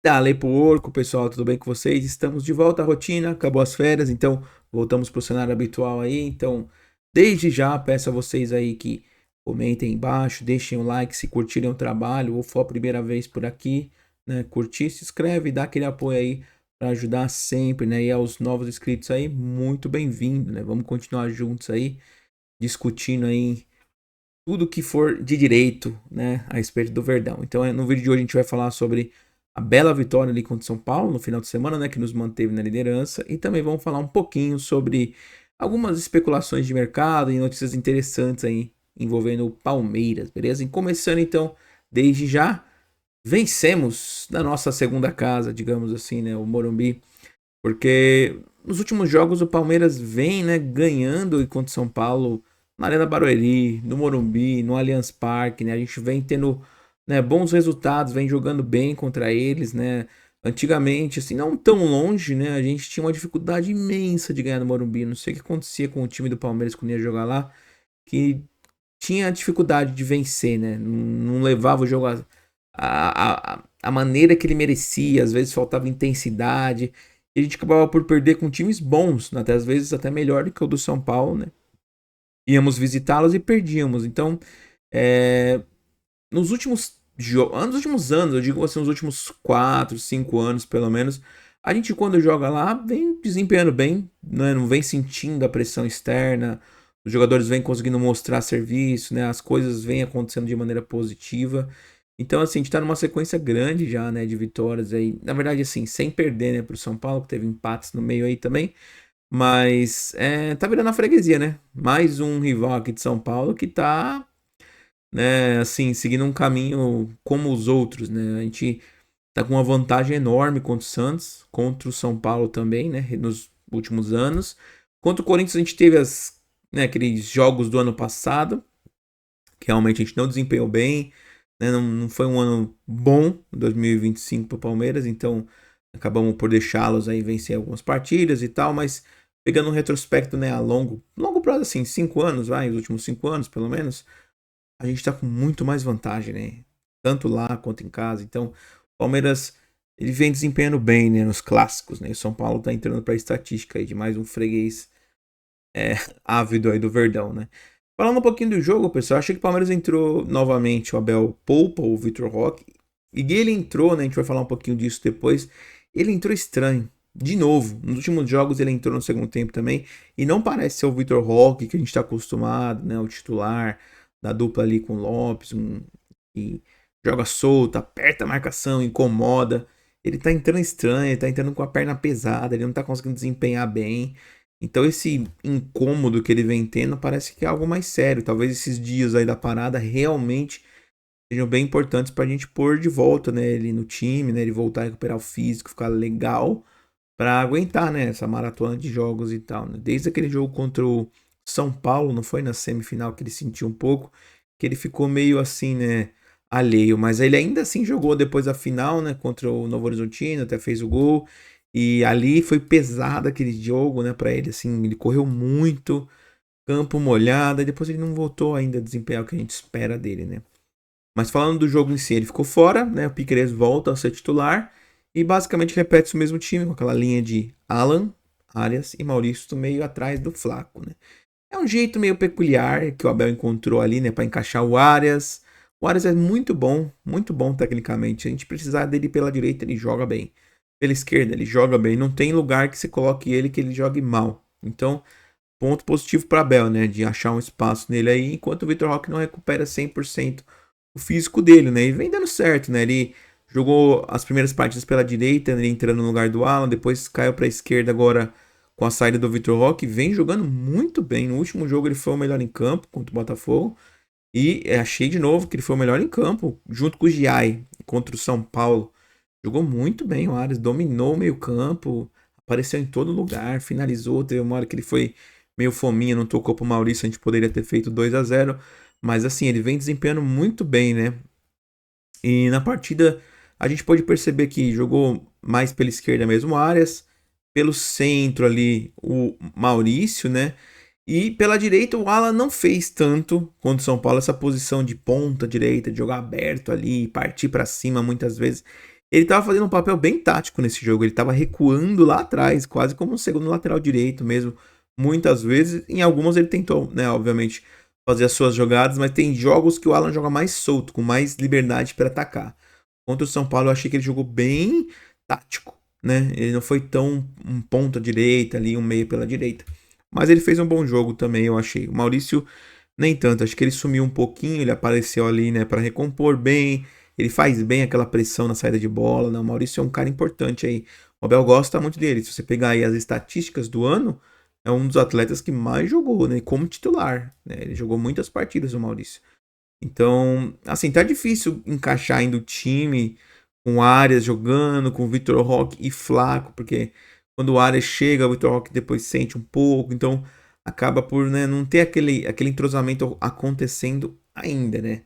Dale porco, pessoal, tudo bem com vocês? Estamos de volta à rotina, acabou as férias, então voltamos para o cenário habitual aí. Então, desde já peço a vocês aí que comentem aí embaixo, deixem o like se curtirem o trabalho ou for a primeira vez por aqui, né? Curtir, se inscreve, dá aquele apoio aí para ajudar sempre, né? E aos novos inscritos aí, muito bem-vindo, né? Vamos continuar juntos aí, discutindo aí tudo que for de direito, né, a respeito do Verdão. Então, no vídeo de hoje a gente vai falar sobre a bela vitória ali contra o São Paulo no final de semana, né, que nos manteve na liderança, e também vamos falar um pouquinho sobre algumas especulações de mercado e notícias interessantes aí envolvendo o Palmeiras, beleza? E começando então, desde já, vencemos na nossa segunda casa, digamos assim, né, o Morumbi, porque nos últimos jogos o Palmeiras vem, né, ganhando e contra o São Paulo na Arena Barueri, no Morumbi, no Allianz Parque, né? A gente vem tendo, né, bons resultados, vem jogando bem contra eles, né? Antigamente, assim, não tão longe, né? A gente tinha uma dificuldade imensa de ganhar no Morumbi. Não sei o que acontecia com o time do Palmeiras quando ia jogar lá, que tinha dificuldade de vencer, né? Não levava o jogo a maneira que ele merecia, às vezes faltava intensidade. E a gente acabava por perder com times bons, né? Até às vezes até melhor do que o do São Paulo, né? Íamos visitá-los e perdíamos. Então, é, nos últimos anos, eu digo assim, nos últimos 4, 5 anos pelo menos, a gente quando joga lá vem desempenhando bem, né? Não vem sentindo a pressão externa, os jogadores vêm conseguindo mostrar serviço, né? As coisas vêm acontecendo de maneira positiva. Então, assim, a gente tá numa sequência grande já, né, de vitórias aí. Na verdade, assim, sem perder, né, pro São Paulo, que teve empates no meio aí também. Mas tá virando a freguesia, né? Mais um rival aqui de São Paulo que tá, né, assim, seguindo um caminho como os outros, né? A gente tá com uma vantagem enorme contra o Santos, contra o São Paulo também, né? Nos últimos anos. Contra o Corinthians a gente teve né, aqueles jogos do ano passado, que realmente a gente não desempenhou bem, né? Não foi um ano bom, 2025 para o Palmeiras, então acabamos por deixá-los aí vencer algumas partidas e tal, mas pegando um retrospecto, né, a longo prazo, assim, 5 anos, vai, os últimos 5 anos pelo menos, a gente tá com muito mais vantagem, né? Tanto lá quanto em casa. Então, o Palmeiras ele vem desempenhando bem, né, nos clássicos, né? O São Paulo tá entrando para estatística aí de mais um freguês é, ávido aí do Verdão, né? Falando um pouquinho do jogo, pessoal, achei que o Palmeiras entrou novamente, o Abel poupa o Vitor Roque, e ele entrou, né, a gente vai falar um pouquinho disso depois, ele entrou estranho, de novo, nos últimos jogos ele entrou no segundo tempo também, e não parece ser o Vitor Roque que a gente está acostumado, né, o titular da dupla ali com o Lopes, que joga solto, aperta a marcação, incomoda, ele tá entrando estranho, ele tá entrando com a perna pesada, ele não tá conseguindo desempenhar bem, então esse incômodo que ele vem tendo parece que é algo mais sério. Talvez esses dias aí da parada realmente sejam bem importantes pra gente pôr de volta, né, ele no time, né, ele voltar a recuperar o físico, ficar legal pra aguentar, né, essa maratona de jogos e tal, né? Desde aquele jogo contra o São Paulo, não foi na semifinal que ele sentiu um pouco, que ele ficou meio assim, né, alheio, mas ele ainda assim jogou depois da final, né, contra o Novo Horizontino, até fez o gol. E ali foi pesado aquele jogo, né, para ele assim, ele correu muito, campo molhado, e depois ele não voltou ainda a desempenhar o que a gente espera dele, né? Mas falando do jogo em si, ele ficou fora, né? O Piquerez volta a ser titular e basicamente repete o mesmo time com aquela linha de Alan, Arias e Maurício do meio atrás do Flaco, né? É um jeito meio peculiar que o Abel encontrou ali, né, para encaixar o Arias. O Arias é muito bom tecnicamente. A gente precisar dele pela direita, ele joga bem. Pela esquerda, ele joga bem. Não tem lugar que você coloque ele que ele jogue mal. Então, ponto positivo para Abel, né, de achar um espaço nele aí, enquanto o Vitor Roque não recupera 100% o físico dele, né? E vem dando certo, né? Ele jogou as primeiras partidas pela direita, ele entrando no lugar do Alan, depois caiu para a esquerda agora com a saída do Vitor Roque, vem jogando muito bem. No último jogo ele foi o melhor em campo contra o Botafogo. E achei de novo que ele foi o melhor em campo, junto com o Giai, contra o São Paulo. Jogou muito bem o Ares, dominou o meio-campo, apareceu em todo lugar, finalizou. Teve uma hora que ele foi meio fominha, não tocou pro Maurício, a gente poderia ter feito 2-0. Mas assim, ele vem desempenhando muito bem, né? E na partida a gente pode perceber que jogou mais pela esquerda mesmo o Arias, pelo centro ali o Maurício, né? E pela direita o Alan não fez tanto contra o São Paulo essa posição de ponta direita, de jogar aberto ali, partir para cima muitas vezes. Ele tava fazendo um papel bem tático nesse jogo. Ele tava recuando lá atrás, quase como um segundo lateral direito mesmo. Muitas vezes, em algumas ele tentou, né, obviamente, fazer as suas jogadas, mas tem jogos que o Alan joga mais solto, com mais liberdade para atacar. Contra o São Paulo, eu achei que ele jogou bem tático, né? Ele não foi tão um ponta direita ali, um meio pela direita. Mas ele fez um bom jogo também, eu achei. O Maurício, nem tanto. Acho que ele sumiu um pouquinho, ele apareceu ali, né, para recompor bem. Ele faz bem aquela pressão na saída de bola, né? O Maurício é um cara importante aí. O Abel gosta muito dele. Se você pegar aí as estatísticas do ano, é um dos atletas que mais jogou, né? Como titular, né? Ele jogou muitas partidas, o Maurício. Então, assim, tá difícil encaixar ainda o time com o Arias jogando, com o Vitor Roque e Flaco, porque quando o Arias chega, o Vitor Roque depois sente um pouco, então acaba por, né, não ter aquele entrosamento acontecendo ainda, né?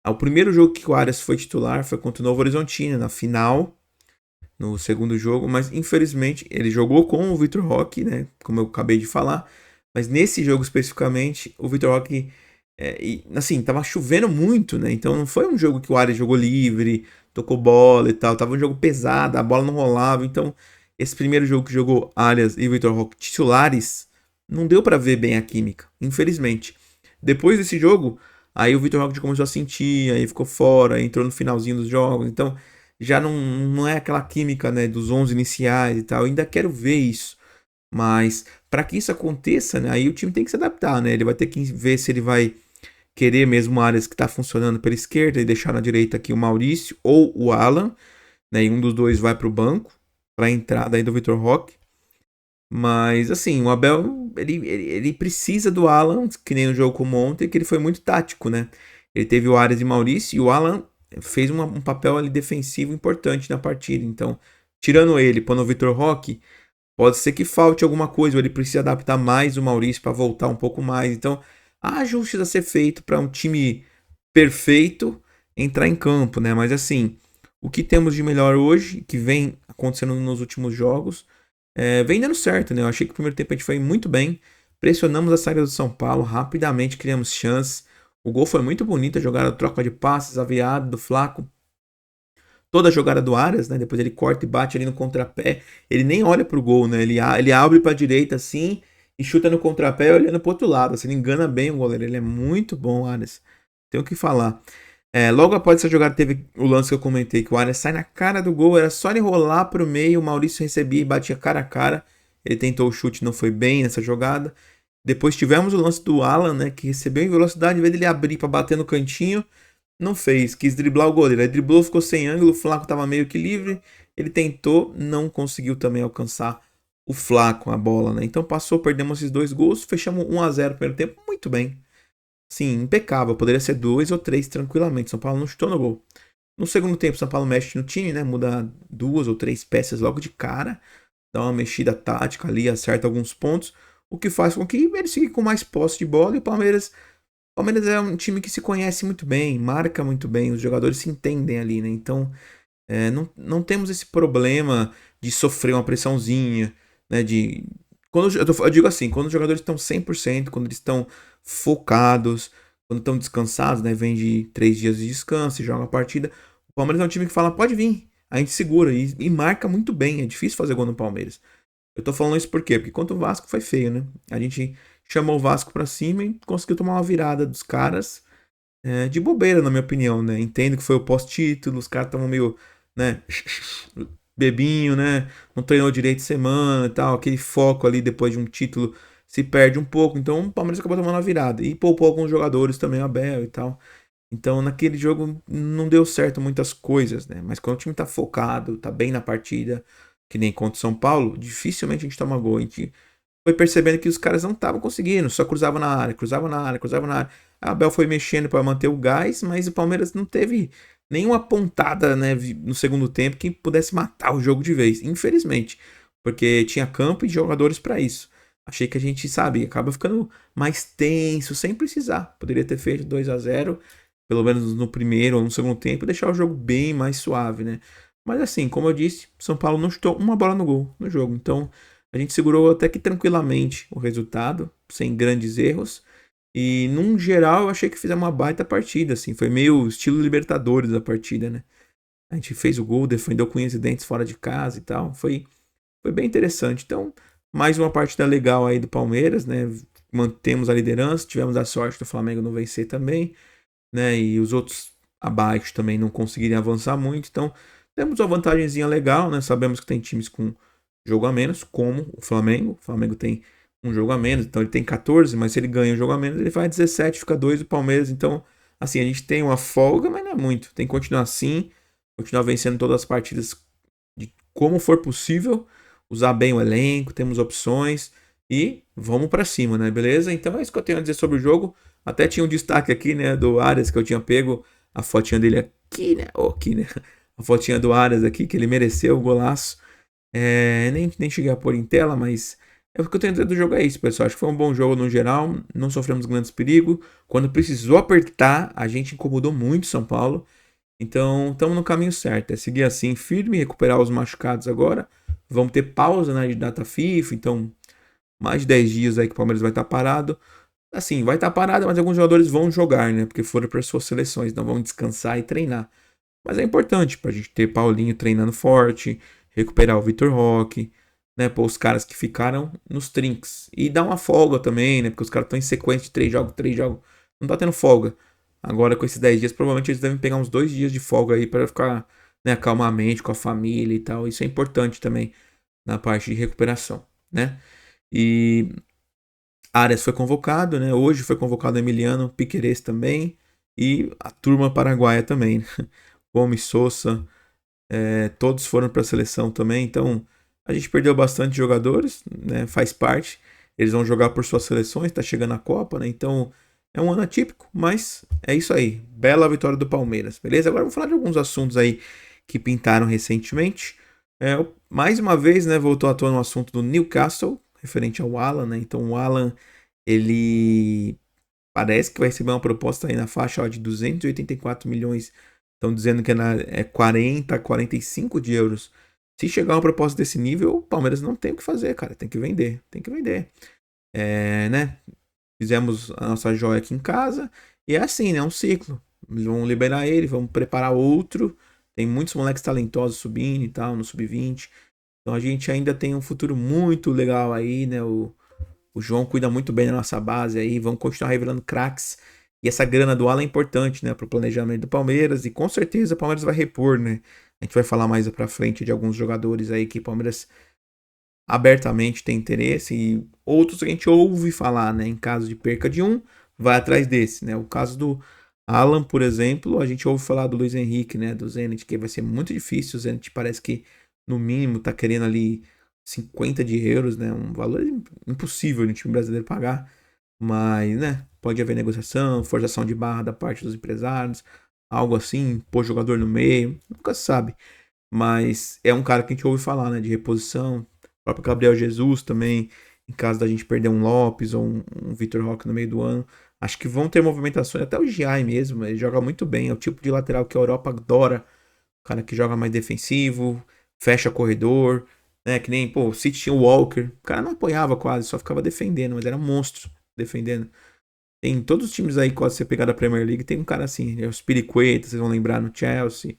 O primeiro jogo que o Arias foi titular foi contra o Novo Horizontino, na final, no segundo jogo, mas infelizmente ele jogou com o Vitor Roque, né? Como eu acabei de falar, mas nesse jogo especificamente, o Vitor Roque, assim, tava chovendo muito, né? Então não foi um jogo que o Arias jogou livre, tocou bola e tal, tava um jogo pesado, a bola não rolava, então esse primeiro jogo que jogou Arias e Vitor Roque titulares, não deu para ver bem a química, infelizmente. Depois desse jogo, aí o Vitor Roque começou a sentir, aí ficou fora, entrou no finalzinho dos jogos, então já não é aquela química, né, dos 11 iniciais e tal. Eu ainda quero ver isso. Mas para que isso aconteça, né, aí o time tem que se adaptar, né? Ele vai ter que ver se ele vai querer mesmo áreas que está funcionando pela esquerda e deixar na direita aqui o Maurício ou o Alan, né? E um dos dois vai para o banco para a entrada aí do Vitor Roque. Mas assim, o Abel ele precisa do Alan, que nem no jogo como ontem, que ele foi muito tático, né? Ele teve o Arias e Maurício e o Alan fez um papel ali defensivo importante na partida. Então, tirando ele, pondo o Vitor Roque, pode ser que falte alguma coisa, ou ele precisa adaptar mais o Maurício para voltar um pouco mais. Então, há ajustes a ser feito para um time perfeito entrar em campo, né? Mas assim, o que temos de melhor hoje, que vem acontecendo nos últimos jogos, vem dando certo, né? Eu achei que o primeiro tempo a gente foi muito bem. Pressionamos a saída do São Paulo, rapidamente criamos chances. O gol foi muito bonito, a jogada, a troca de passes, a virada do Flaco. Toda a jogada do Arias, né? Depois ele corta e bate ali no contrapé. Ele nem olha pro gol, né? Ele abre pra direita assim e chuta no contrapé olhando pro outro lado. Assim, ele engana bem o goleiro. Ele é muito bom, o Arias. Tenho o que falar. Logo após essa jogada teve o lance que eu comentei, que o Arias sai na cara do gol, era só ele rolar pro meio, o Maurício recebia e batia cara a cara. Ele tentou o chute, não foi bem nessa jogada. Depois tivemos o lance do Alan, né, que recebeu em velocidade, em vez dele abrir para bater no cantinho, não fez, quis driblar o goleiro. Aí driblou, ficou sem ângulo, o Flaco tava meio que livre, ele tentou, não conseguiu também alcançar o Flaco a bola, né? Então passou, perdemos esses dois gols, fechamos 1 a 0 no primeiro tempo, muito bem. Sim, impecável. Poderia ser 2 ou 3 tranquilamente. São Paulo não chutou no gol. No segundo tempo, São Paulo mexe no time, né? Muda 2 ou 3 peças logo de cara. Dá uma mexida tática ali, acerta alguns pontos. O que faz com que ele siga com mais posse de bola. E o Palmeiras é um time que se conhece muito bem, marca muito bem. Os jogadores se entendem ali, né? Então, não temos esse problema de sofrer uma pressãozinha, né? Eu digo assim, quando os jogadores estão 100%, quando eles estão focados, quando estão descansados, né? Vem de 3 dias de descanso e joga a partida. O Palmeiras é um time que fala, pode vir. A gente segura e marca muito bem. É difícil fazer gol no Palmeiras. Eu tô falando isso por quê? Porque contra o Vasco foi feio, né? A gente chamou o Vasco pra cima e conseguiu tomar uma virada dos caras de bobeira, na minha opinião, né? Entendo que foi o pós-título, os caras estavam meio, né? Bebinho, né? Não treinou direito semana e tal. Aquele foco ali depois de um título se perde um pouco. Então o Palmeiras acabou tomando a virada. E poupou alguns jogadores também, o Abel e tal. Então naquele jogo não deu certo muitas coisas, né? Mas quando o time tá focado, tá bem na partida, que nem contra o São Paulo, dificilmente a gente toma gol. A gente foi percebendo que os caras não estavam conseguindo, só cruzava na área, cruzava na área, cruzava na área. A Abel foi mexendo para manter o gás, mas o Palmeiras não teve nenhuma pontada, né, no segundo tempo que pudesse matar o jogo de vez, infelizmente, porque tinha campo e jogadores para isso. Achei que a gente, sabe, acaba ficando mais tenso sem precisar. Poderia ter feito 2 a 0 pelo menos no primeiro ou no segundo tempo, e deixar o jogo bem mais suave, né? Mas assim, como eu disse, São Paulo não chutou uma bola no gol no jogo. Então, a gente segurou até que tranquilamente o resultado, sem grandes erros. E, num geral, eu achei que fizemos uma baita partida, assim. Foi meio estilo Libertadores a partida, né? A gente fez o gol, defendeu com unhas e dentes fora de casa e tal. Foi bem interessante. Então, mais uma partida legal aí do Palmeiras, né? Mantemos a liderança, tivemos a sorte do Flamengo não vencer também, né? E os outros abaixo também não conseguirem avançar muito. Então, temos uma vantagemzinha legal, né? Sabemos que tem times com jogo a menos, como o Flamengo. O Flamengo tem um jogo a menos, então ele tem 14, mas se ele ganha um jogo a menos, ele vai 17, fica 2 do Palmeiras. Então, assim, a gente tem uma folga, mas não é muito. Tem que continuar assim, continuar vencendo todas as partidas de como for possível, usar bem o elenco, temos opções e vamos pra cima, né? Beleza? Então é isso que eu tenho a dizer sobre o jogo. Até tinha um destaque aqui, né, do Arias, que eu tinha pego a fotinha dele aqui, né? Aqui, né? A fotinha do Arias aqui, que ele mereceu o golaço. Nem cheguei a pôr em tela, mas o que eu tenho a dizer do jogo é isso, pessoal. Acho que foi um bom jogo no geral, não sofremos grandes perigos. Quando precisou apertar, a gente incomodou muito São Paulo. Então, estamos no caminho certo. É seguir assim, firme, recuperar os machucados agora. Vamos ter pausa, né, de data FIFA, então mais de 10 dias aí que o Palmeiras vai estar parado. Assim, vai estar parado, mas alguns jogadores vão jogar, né, porque foram para suas seleções, então vão descansar e treinar. Mas é importante para a gente ter Paulinho treinando forte, recuperar o Vitor Roque, né, pôr os caras que ficaram nos trinks. E dar uma folga também, né, porque os caras estão em sequência de 3 jogos, não tá tendo folga. Agora com esses 10 dias, provavelmente eles devem pegar uns 2 dias de folga aí para ficar, né, calmamente com a família e tal. Isso é importante também na parte de recuperação, né? E Arias foi convocado, né? Hoje foi convocado Emiliano, Piquerez também e a turma paraguaia também, né? Gomes, Sousa, todos foram para a seleção também. Então a gente perdeu bastante jogadores, né? Faz parte. Eles vão jogar por suas seleções, está chegando a Copa, né? Então é um ano atípico, mas é isso aí. Bela vitória do Palmeiras, beleza? Agora vamos falar de alguns assuntos aí que pintaram recentemente. Mais uma vez, né, voltou à tona no assunto do Newcastle, referente ao Alan, né? Então o Alan, ele parece que vai receber uma proposta aí na faixa de 284 milhões. Estão dizendo que é 40, 45 de euros. Se chegar uma proposta desse nível, o Palmeiras não tem o que fazer, cara. Tem que vender, tem que vender. Né? Fizemos a nossa joia aqui em casa. E é assim, né? É um ciclo. Vamos liberar ele, vamos preparar outro. Tem muitos moleques talentosos subindo e tal, no sub-20. Então a gente ainda tem um futuro muito legal aí, né? O João cuida muito bem da nossa base aí. Vamos continuar revelando craques. E essa grana do Alan é importante, né? Para o planejamento do Palmeiras. E com certeza o Palmeiras vai repor, né? A gente vai falar mais pra frente de alguns jogadores aí que o Palmeiras abertamente tem interesse. E outros a gente ouve falar, né? Em caso de perca de um, vai atrás desse, né? O caso do Alan, por exemplo, a gente ouve falar do Luiz Henrique, né? Do Zenit, que vai ser muito difícil. O Zenit parece que, no mínimo, tá querendo ali 50 de euros, né? Um valor impossível de um time brasileiro pagar. Mas, né? Pode haver negociação, forçação de barra da parte dos empresários, algo assim, pôr jogador no meio, nunca se sabe. Mas é um cara que a gente ouve falar, né? De reposição. O próprio Gabriel Jesus também, em caso da gente perder um Lopes ou um Vitor Roque no meio do ano. Acho que vão ter movimentações, até o Giai mesmo, ele joga muito bem, é o tipo de lateral que a Europa adora. O cara que joga mais defensivo, fecha corredor, né? Que nem, pô, o City tinha o Walker. O cara não apoiava quase, só ficava defendendo, mas era um monstro defendendo. Tem todos os times aí, quase você pegar da Premier League, tem um cara assim, né? Os Piriqueta, vocês vão lembrar no Chelsea.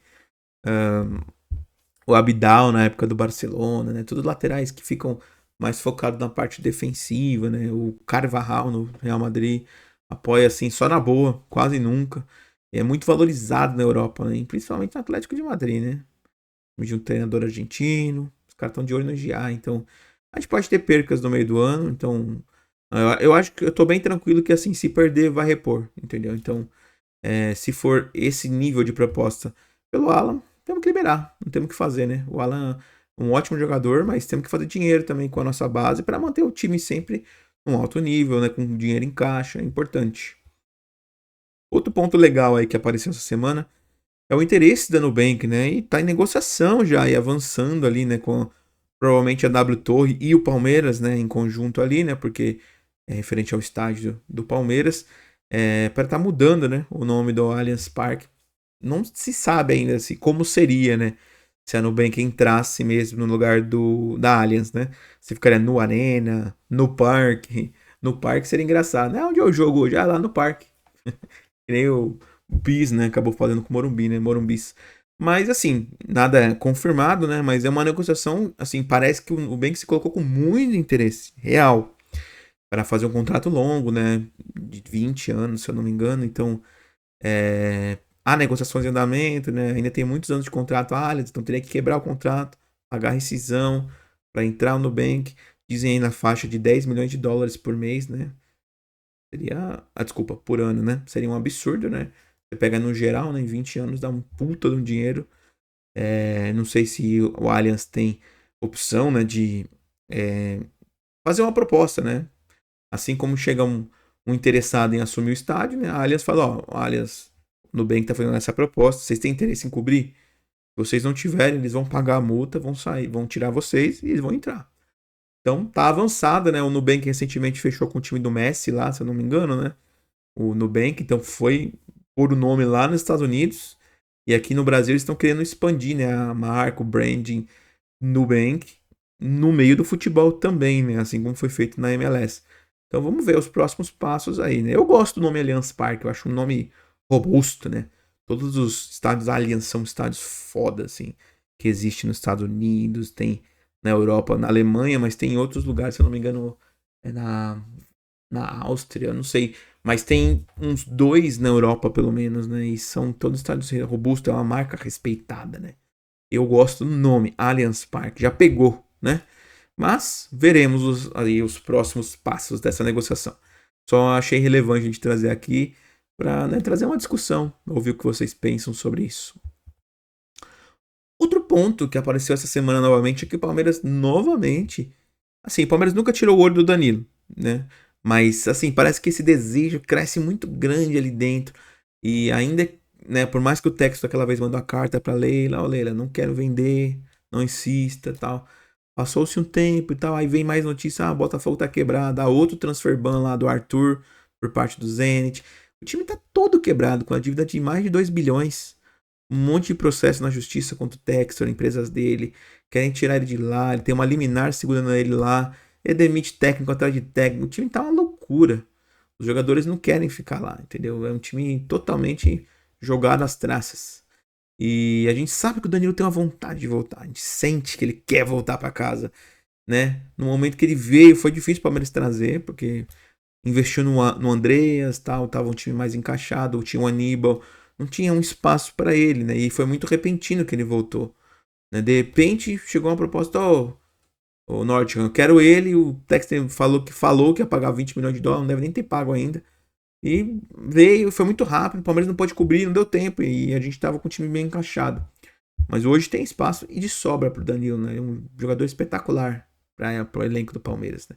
O Abidal na época do Barcelona, né? Todos laterais que ficam mais focados na parte defensiva, né? O Carvajal no Real Madrid apoia assim só na boa, quase nunca. E é muito valorizado na Europa, né? E principalmente no Atlético de Madrid, né? De um treinador argentino, os caras estão de olho no GA, então a gente pode ter percas no meio do ano, então eu acho que eu tô bem tranquilo que assim, se perder vai repor, entendeu? Então, se for esse nível de proposta pelo Alan, temos que liberar, não temos o que fazer, né? O Alan é um ótimo jogador, mas temos que fazer dinheiro também com a nossa base para manter o time sempre num alto nível, né? Com dinheiro em caixa, é importante. Outro ponto legal aí que apareceu essa semana é o interesse da Nubank, né? E tá em negociação já e avançando ali, né? Com provavelmente a W Torre e o Palmeiras, né? Em conjunto ali, né? Porque é referente ao estádio do Palmeiras, para estar mudando, né? O nome do Allianz Parque. Não se sabe ainda se como seria, né? Se a Nubank entrasse mesmo no lugar da Allianz, né? Se ficaria no Arena, no Parque. No Parque seria engraçado, né? Onde é o jogo hoje? Ah, lá no Parque. Que nem o Bis, né? Acabou falando com o Morumbi, né? Morumbis. Mas assim, nada é confirmado, né? Mas é uma negociação, assim, parece que o Nubank se colocou com muito interesse real para fazer um contrato longo, né? De 20 anos, se eu não me engano. Então, há negociações em andamento, né? Ainda tem muitos anos de contrato Allianz, então teria que quebrar o contrato, pagar rescisão para entrar no Nubank. Dizem aí na faixa de 10 milhões de dólares por mês, né? Seria. Ah, desculpa, por ano, né? Seria um absurdo, né? Você pega no geral, né? Em 20 anos dá um puta de um dinheiro. Não sei se o Allianz tem opção, né? De fazer uma proposta, né? Assim como chega um interessado em assumir o estádio, né? A Allianz fala: ó, o Allianz, o Nubank tá fazendo essa proposta, vocês têm interesse em cobrir? Se vocês não tiverem, eles vão pagar a multa, vão sair, vão tirar vocês e eles vão entrar. Então tá avançada, né? O Nubank recentemente fechou com o time do Messi lá, se eu não me engano, né? O Nubank, então foi por o nome lá nos Estados Unidos. E aqui no Brasil eles estão querendo expandir, né? A marca, o branding Nubank no meio do futebol também, né? Assim como foi feito na MLS. Então vamos ver os próximos passos aí, né? Eu gosto do nome Allianz Parque, eu acho um nome robusto, né? Todos os estádios Allianz são estádios foda, assim, que existe nos Estados Unidos, tem na Europa, na Alemanha, mas tem em outros lugares, se eu não me engano, é na Áustria, não sei. Mas tem uns dois na Europa, pelo menos, né? E são todos estádios robustos, é uma marca respeitada, né? Eu gosto do nome, Allianz Parque, já pegou, né? Mas veremos aí os próximos passos dessa negociação. Só achei relevante a gente trazer aqui para, né, trazer uma discussão, ouvir o que vocês pensam sobre isso. Outro ponto que apareceu essa semana novamente é que o Palmeiras novamente, assim, o Palmeiras nunca tirou o olho do Danilo, né? Mas assim, parece que esse desejo cresce muito grande ali dentro e ainda, né, por mais que o texto aquela vez mandou a carta para Leila, ó, Leila, não quero vender, não insista, tal. Passou-se um tempo e tal, aí vem mais notícia, ah, o Botafogo tá quebrado, há outro transfer ban lá do Arthur por parte do Zenit. O time tá todo quebrado, com a dívida de mais de 2 bilhões. Um monte de processo na justiça contra o Textor, empresas dele, querem tirar ele de lá, ele tem uma liminar segurando ele lá, ele demite técnico atrás de técnico, o time tá uma loucura. Os jogadores não querem ficar lá, entendeu? É um time totalmente jogado às traças. E a gente sabe que o Danilo tem uma vontade de voltar, a gente sente que ele quer voltar para casa, né? No momento que ele veio, foi difícil para o Palmeiras trazer, porque investiu no Andreas, tal, tava um time mais encaixado, tinha o Aníbal, não tinha um espaço para ele, né? E foi muito repentino que ele voltou, né? De repente chegou uma proposta, ó, o Nordstrom, eu quero ele, o Texter falou que ia pagar 20 milhões de dólares, não deve nem ter pago ainda. E veio, foi muito rápido, o Palmeiras não pôde cobrir, não deu tempo e a gente tava com o time bem encaixado. Mas hoje tem espaço e de sobra pro Danilo, né? É um jogador espetacular para o elenco do Palmeiras, né?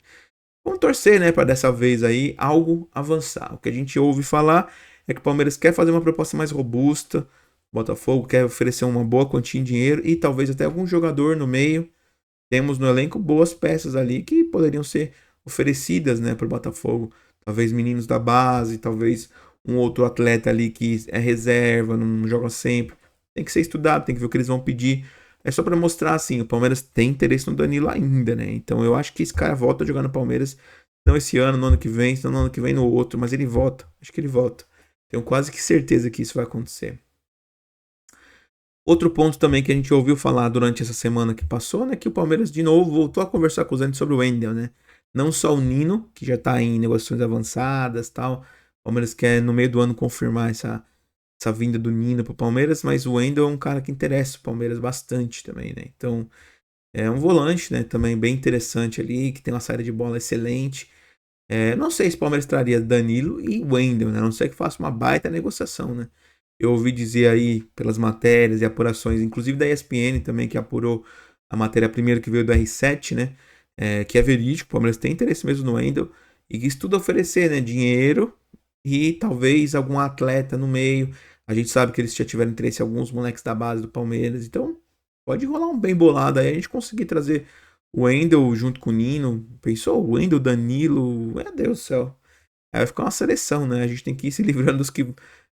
Vamos torcer, né, para dessa vez aí algo avançar. O que a gente ouve falar é que o Palmeiras quer fazer uma proposta mais robusta, o Botafogo quer oferecer uma boa quantia de dinheiro e talvez até algum jogador no meio. Temos no elenco boas peças ali que poderiam ser oferecidas, né, para o Botafogo. Talvez meninos da base, talvez um outro atleta ali que é reserva, não joga sempre. Tem que ser estudado, tem que ver o que eles vão pedir. É só para mostrar assim, o Palmeiras tem interesse no Danilo ainda, né? Então eu acho que esse cara volta a jogar no Palmeiras, não esse ano, no ano que vem, senão no ano que vem no outro, mas ele volta. Acho que ele volta. Tenho quase que certeza que isso vai acontecer. Outro ponto também que a gente ouviu falar durante essa semana que passou, né, que o Palmeiras de novo voltou a conversar com os Zenit sobre o Wendel, né? Não só o Nino, que já tá em negociações avançadas, tal. O Palmeiras quer no meio do ano confirmar essa vinda do Nino pro Palmeiras, mas o Wendel é um cara que interessa o Palmeiras bastante também, né? Então, é um volante, né, também bem interessante ali, que tem uma saída de bola excelente. Não sei se o Palmeiras traria Danilo e Wendel, né? A não sei que faça uma baita negociação, né? Eu ouvi dizer aí pelas matérias e apurações, inclusive da ESPN também, que apurou a matéria primeiro que veio do R7, né? Que é verídico, o Palmeiras tem interesse mesmo no Wendel e que isso tudo oferecer, né? Dinheiro e talvez algum atleta no meio. A gente sabe que eles já tiveram interesse em alguns moleques da base do Palmeiras, então pode rolar um bem bolado aí, a gente conseguir trazer o Wendel junto com o Nino. Pensou? O Wendel, Danilo, meu Deus do céu. Aí vai ficar uma seleção, né? A gente tem que ir se livrando dos que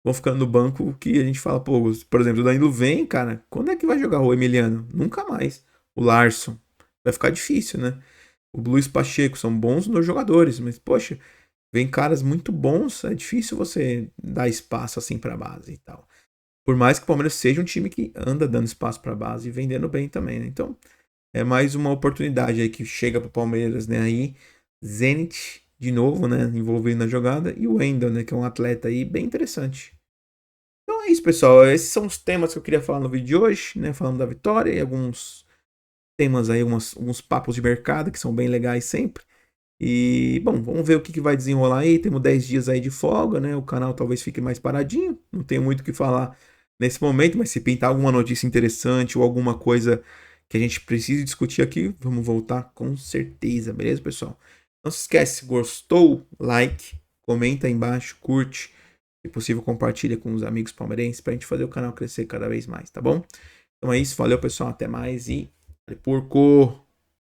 vão ficando no banco, que a gente fala, pô, por exemplo, o Danilo vem, cara, quando é que vai jogar o Emiliano? Nunca mais. O Larson. Vai ficar difícil, né? O Luiz Pacheco são bons nos jogadores, mas, poxa, vem caras muito bons, é difícil você dar espaço assim pra base e tal. Por mais que o Palmeiras seja um time que anda dando espaço para a base e vendendo bem também, né? Então, é mais uma oportunidade aí que chega para o Palmeiras, né? Aí, Zenit, de novo, né? Envolvido na jogada. E o Wendel, né? Que é um atleta aí bem interessante. Então é isso, pessoal. Esses são os temas que eu queria falar no vídeo de hoje, né? Falando da vitória e alguns temas aí, alguns papos de mercado que são bem legais sempre. E, bom, vamos ver o que vai desenrolar aí. Temos 10 dias aí de folga, né? O canal talvez fique mais paradinho. Não tenho muito o que falar nesse momento, mas se pintar alguma notícia interessante ou alguma coisa que a gente precise discutir aqui, vamos voltar com certeza, beleza, pessoal? Não se esquece, gostou? Like, comenta aí embaixo, curte. Se possível, compartilha com os amigos palmeirenses pra gente fazer o canal crescer cada vez mais, tá bom? Então é isso, valeu, pessoal. Até mais e porco!